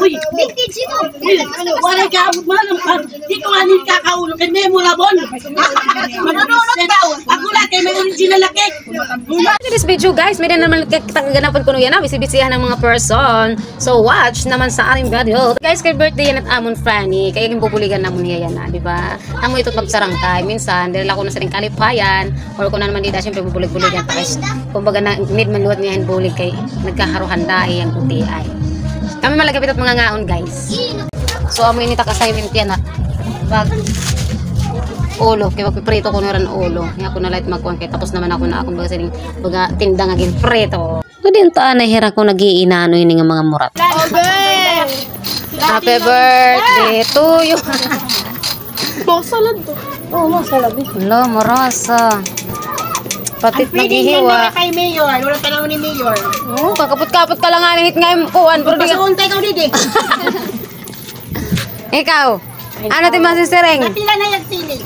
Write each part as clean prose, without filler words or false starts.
Uy, vintage ito. Wala ka abot malam ka. Di ko nga kakaulo kay memorable. Manunod daw. Ako lang kay may original na cake. In this video guys, may naman kaganapan ko yan. Bisibisihan ng mga person. So watch naman sa ating video. Guys, kay birthday yan at amon Franny. Kaya yung pupuligan naman niya yan na, di ba? Amo ito pagsarangkay. Minsan, dahil ako na sa ring kalipayan. Or kung na naman dito, siyempre pupulig-pulig yan. Tapos, kumbaga na need maluwat niya yung bulig kay nagkaharuhan dahil yung puti ay. Kami malagapit at mga ngaon guys. So amoy ni takasayment yan at pag ulo, kaya magpiprito ko na rin ulo. Kaya ako na light magkuhan kaya tapos naman ako na akong baga tinda nga ginprito. So din taan na hira ko nag-iinano yun nga mga murat. Happy birthday to you. Masalad to. Oo, masalad eh. Hello, marasa. Patit naghihiwa. Kay Mayor, wala pa naman ni Mayor. Oh, kakapot-kapot ka lang nga nahit ngayon kuhan. Pero di ka... Pasauntay ka dito. Ikaw, ano ti masisereng? Napila na yung sili.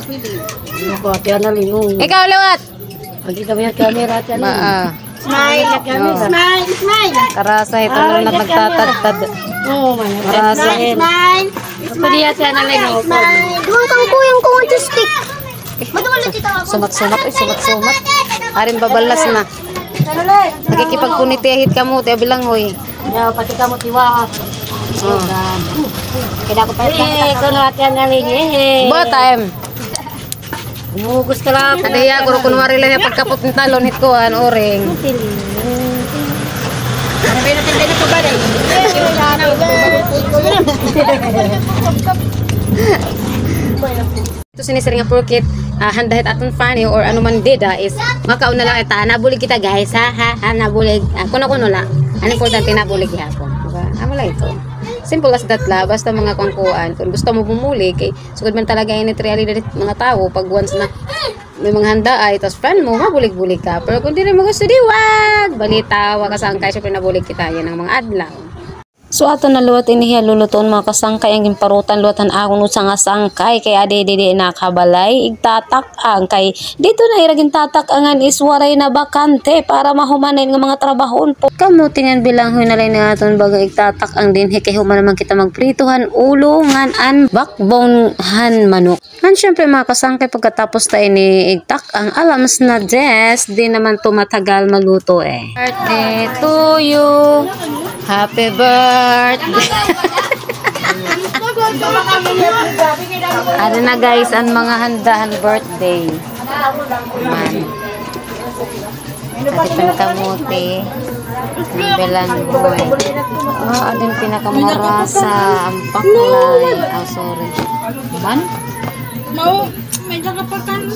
Ako, atiyan na linong. Ikaw, lewat. Pagi kami ang camera, atiyan na. Smile, smile, smile. Karasa ito na nagtatagtad. Oo, man. Karasa. Smile. Pagi atiyan na linong. Dumatang ko yung stick. Sumat-sumat, sumat-sumat. Arin babalas na. Nagkikipagpunitihit ka mo, tiya bilang hoy. Ya, pati ka mo tiwa. Kaya ako pa ikaw na atiyan na linong. Ba time? Umugus ka lang. Adaya, kung kunwari lang yung pagkapot ng talon, hit ko, oring. Sabi natin din ito ba rin? Ito sinisiri nga porkit handahit aton Fanny or ano man dida is makauna lang ita nabulig kita guys ha nabulig kuno la ano importante nabulig yapon diba amo lang ito simple as that la basta mga kuan kung gusto mo bumuli kay sugod man talaga ini realidad mga tao pag once na may mga handa ay tas friend mo mabulig-bulig ka pero kung di mo gusto diwag balita wa kasangkay syempre nabulig kita yan ang mga adlaw. So ato na luwat inihiya luluton mga kasangkay ang gimparutan luwatan akong usang nga sangkay kay ade nakabalay igtatak ang kay dito na iragin tatak angan is waray na bakante para mahumanin ng mga trabahon po kamutingan bilang huy nalay na aton baga igtatak ang dinhi kay human naman kita magprituhan ulo ngan an backbone han manok han syempre mga kasangkay pagkatapos ta ini igtak ang alams na des di naman tumatagal maluto birthday to you. Happy birthday. Ano na guys, ang mga handahan birthday. Man. Pati pinakamuti. Ang belanboy. Adin pinakamarasa. Ang paklay. Oh, sorry. Man? No, may nakapakan.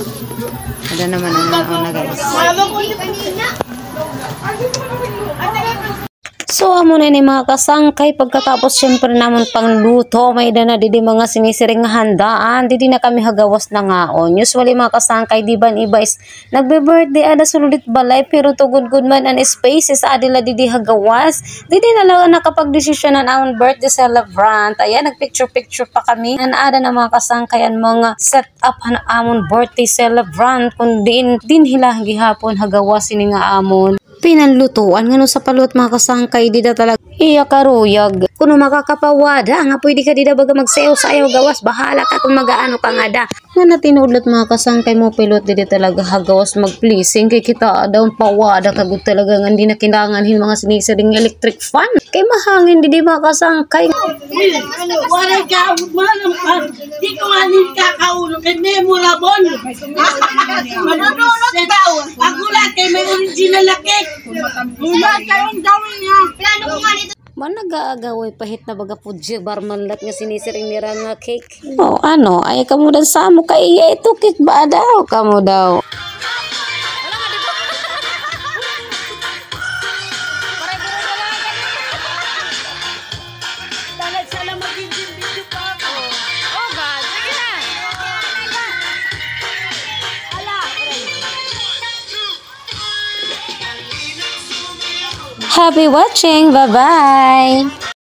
Ano naman ang na guys. So amo na ni mga kasangkay pagkatapos syempre namon pangluto may dana didi mga sinisiring nga handaan didi na kami hagawas na ngaon usually mga kasangkay di ban iba is nagbe-birthday ada sulit balay pero tugod-gud man an spaces adila didi hagawas didi na lang nakapagdesisyonan ang birthday celebrant ayan nagpicture pa kami an ada na mga kasangkayan mga set up han amon birthday celebrant kun din hilang gihapon hagawas ini nga amon pinanlutuan ngano sa palut mga kasangkay dida talaga iya karuyag kuno makakapawada nga pwede ka dida baga magsayaw sayaw gawas bahala ka kung magaano ka nga da nga natinudlot mga kasangkay mo pilot dida talaga hagawas mag-pleasing kay kita daw pawada kagud talaga nga hindi na kinahanglan mga sinisiring electric fan kay mahangin didi mga kasangkay wala ka abot malam ka. Di ko nga kakaulo kay memorable. Manunod daw. Ako lang kay may original na cake. Wala kayong gawin niya. Plano ko nga nito. Man nag-aagaway pahit na baga pudje barmanlat nga sinisiring nira nga cake. Oh, ano? Ay kamo dan sa mo kay iya ito cake ba daw? Kamo daw. Happy watching. Bye-bye.